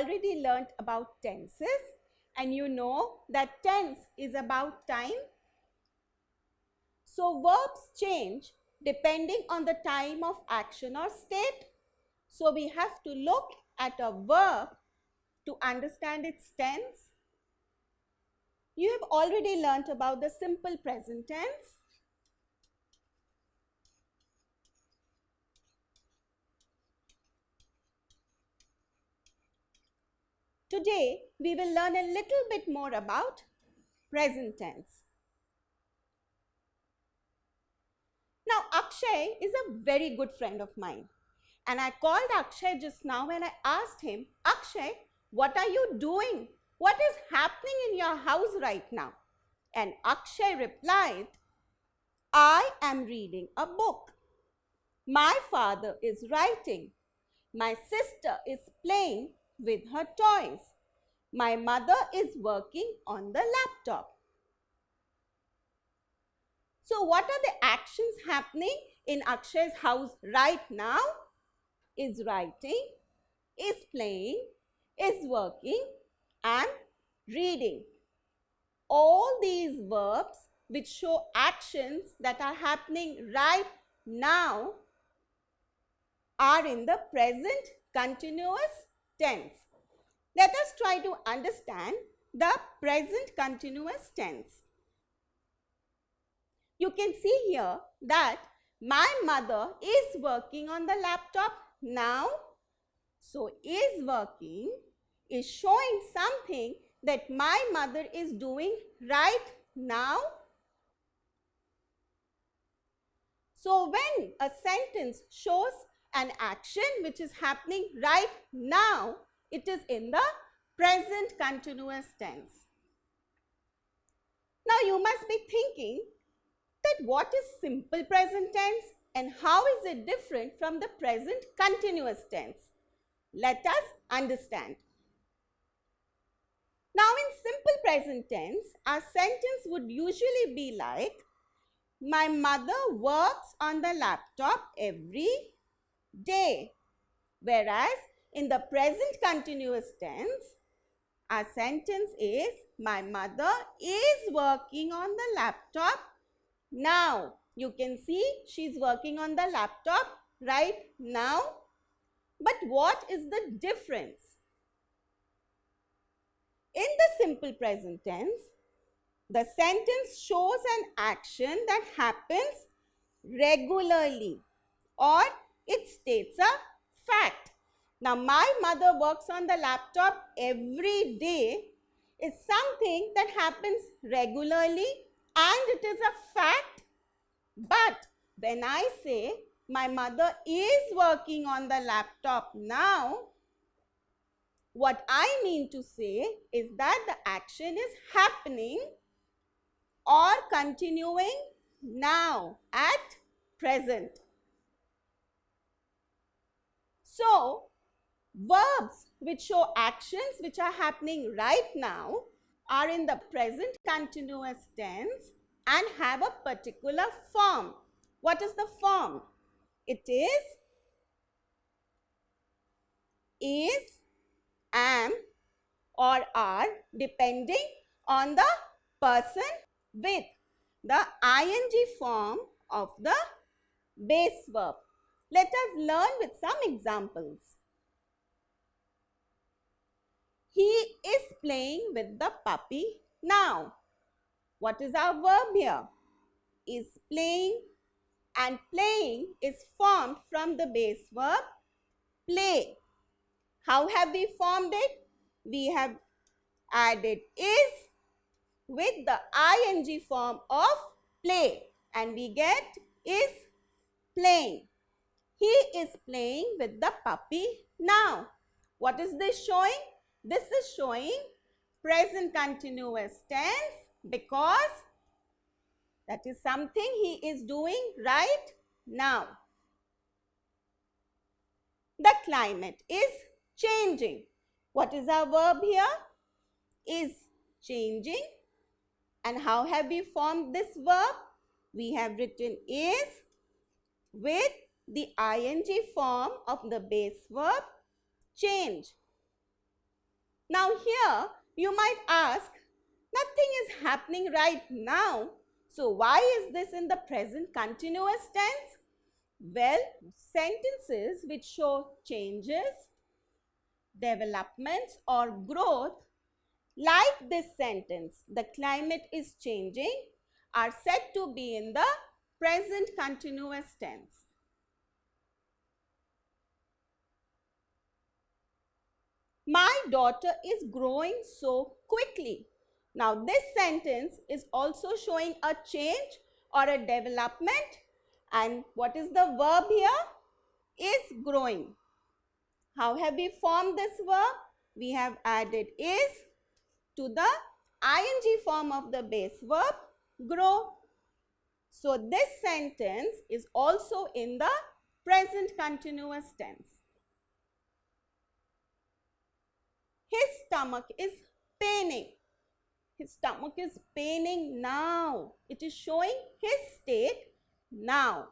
already learnt about tenses, and you know that tense is about time. So verbs change depending on the time of action or state. So we have to look at a verb to understand its tense. You have already learnt about the simple present tense. Today, we will learn a little bit more about present tense. Now, Akshay is a very good friend of mine. And I called Akshay just now and I asked him, Akshay, what are you doing? What is happening in your house right now? And Akshay replied, I am reading a book. My father is writing. My sister is playing with her toys. My mother is working on the laptop. So what are the actions happening in Akshay's house right now? Is writing, is playing, is working and reading. All these verbs which show actions that are happening right now are in the present continuous tense. Let us try to understand the present continuous tense. You can see here that my mother is working on the laptop now. So, is working is showing something that my mother is doing right now. So, when a sentence shows an action which is happening right now, it is in the present continuous tense. Now, you must be thinking that what is simple present tense and how is it different from the present continuous tense? Let us understand. Now, in simple present tense, our sentence would usually be like, my mother works on the laptop every day. Whereas, in the present continuous tense, our sentence is, my mother is working on the laptop now. You can see she is working on the laptop right now. But what is the difference? In the simple present tense, the sentence shows an action that happens regularly or it states a fact. Now, my mother works on the laptop every day is something that happens regularly and it is a fact. But when I say my mother is working on the laptop now, what I mean to say is that the action is happening or continuing now at present. So, verbs which show actions which are happening right now are in the present continuous tense and have a particular form. What is the form? It is, am or are depending on the person with the ing form of the base verb. Let us learn with some examples. He is playing with the puppy now. What is our verb here? Is playing, and playing is formed from the base verb play. How have we formed it? We have added is with the ing form of play and we get is playing. He is playing with the puppy now. What is this showing? This is showing present continuous tense because that is something he is doing right now. The climate is changing. What is our verb here? Is changing. And how have we formed this verb? We have written is with the ing form of the base verb change. Now here you might ask, nothing is happening right now. So why is this in the present continuous tense? Well, sentences which show changes, developments or growth, like this sentence, the climate is changing, are said to be in the present continuous tense. My daughter is growing so quickly. Now this sentence is also showing a change or a development, and what is the verb here? Is growing. How have we formed this verb? We have added is to the ing form of the base verb grow. So this sentence is also in the present continuous tense. His stomach is paining. His stomach is paining now. It is showing his state now.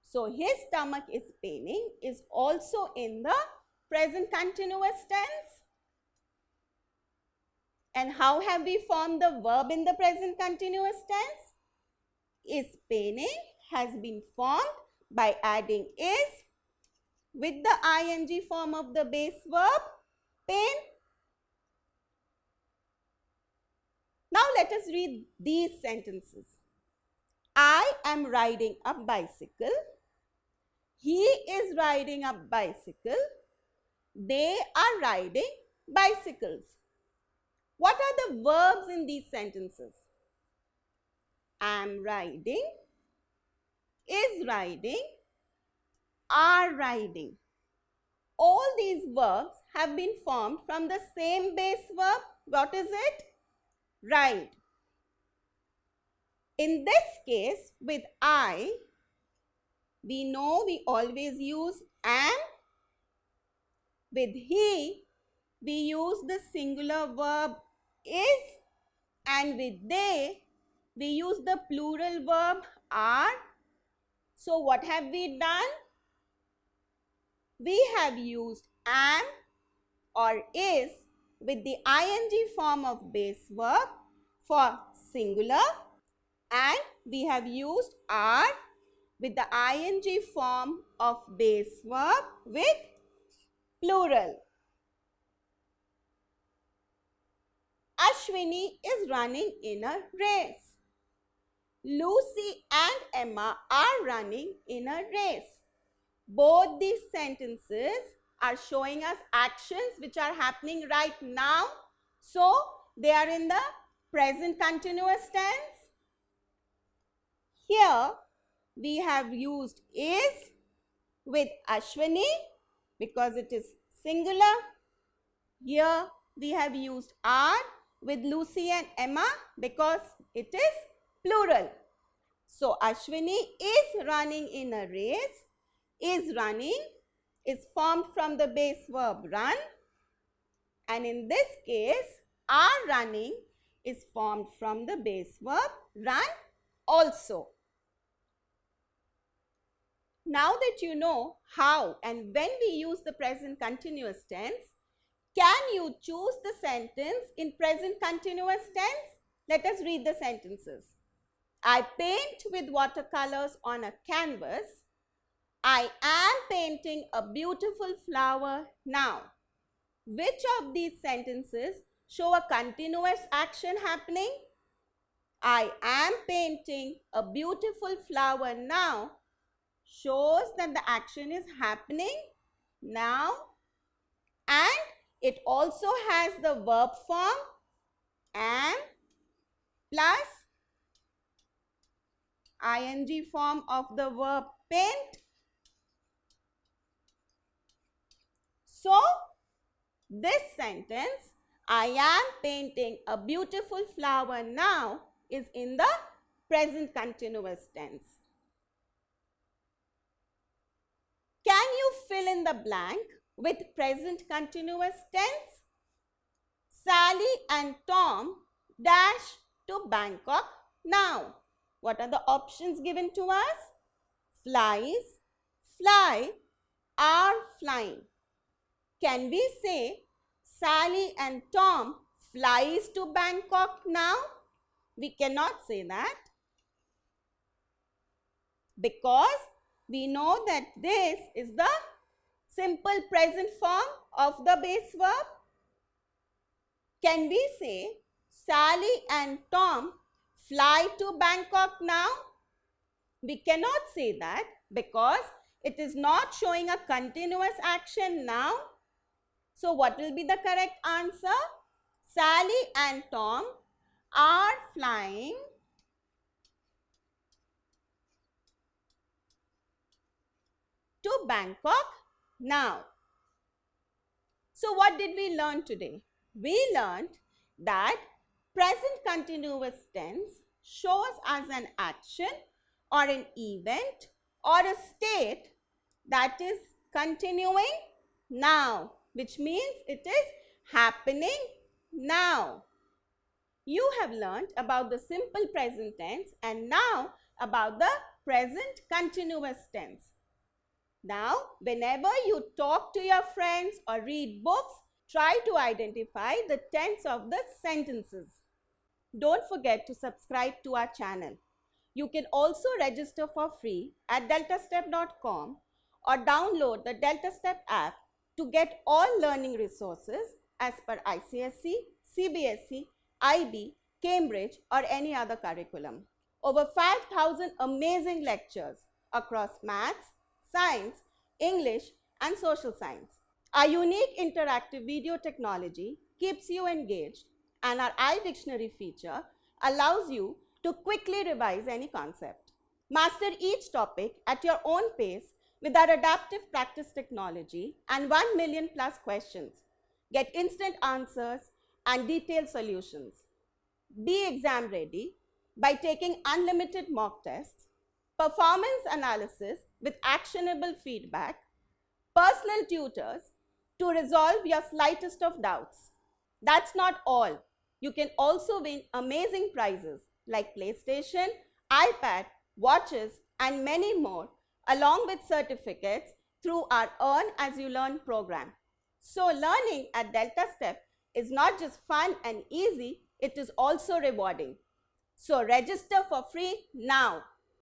So his stomach is paining is also in the present continuous tense. And how have we formed the verb in the present continuous tense? Is paining has been formed by adding is with the ing form of the base verb pain. Now let us read these sentences. I am riding a bicycle. He is riding a bicycle. They are riding bicycles. What are the verbs in these sentences? Am riding, is riding, are riding. All these verbs have been formed from the same base verb. What is it? Ride. In this case, with I, we know we always use am. With he, we use the singular verb is, and with they, we use the plural verb are. So what have we done? We have used am or is with the ing form of base verb for singular, and we have used are with the ing form of base verb with plural. Ashwini is running in a race. Lucy and Emma are running in a race. Both these sentences are showing us actions which are happening right now. So, they are in the present continuous tense. Here, we have used is with Ashwini because it is singular. Here, we have used are with Lucy and Emma because it is plural. So, Ashwini is running in a race. Is running is formed from the base verb run, and in this case, are running is formed from the base verb run also. Now that you know how and when we use the present continuous tense, can you choose the sentence in present continuous tense? Let us read the sentences. I paint with watercolors on a canvas. I am painting a beautiful flower now. Which of these sentences show a continuous action happening? I am painting a beautiful flower now shows that the action is happening now, and it also has the verb form am plus ing form of the verb paint. So, this sentence, I am painting a beautiful flower now, is in the present continuous tense. Can you fill in the blank with present continuous tense? Sally and Tom dash to Bangkok now. What are the options given to us? Flies, fly, are flying. Can we say Sally and Tom flies to Bangkok now? We cannot say that because we know that this is the simple present form of the base verb. Can we say Sally and Tom fly to Bangkok now? We cannot say that because it is not showing a continuous action now. So what will be the correct answer? Sally and Tom are flying to Bangkok now. So what did we learn today? We learned that present continuous tense shows as an action or an event or a state that is continuing now, which means it is happening now. You have learned about the simple present tense and now about the present continuous tense. Now, whenever you talk to your friends or read books, try to identify the tense of the sentences. Don't forget to subscribe to our channel. You can also register for free at deltastep.com or download the DeltaStep app to get all learning resources as per ICSE, CBSE, IB, Cambridge or any other curriculum. Over 5,000 amazing lectures across maths, science, English and social science. Our unique interactive video technology keeps you engaged and our iDictionary feature allows you to quickly revise any concept. Master each topic at your own pace with our adaptive practice technology and 1 million plus questions. Get instant answers and detailed solutions. Be exam ready by taking unlimited mock tests, performance analysis with actionable feedback, personal tutors to resolve your slightest of doubts. That's not all. You can also win amazing prizes like PlayStation, iPad, watches and many more along with certificates through our Earn As You Learn program. So learning at DeltaStep is not just fun and easy, it is also rewarding. So register for free now.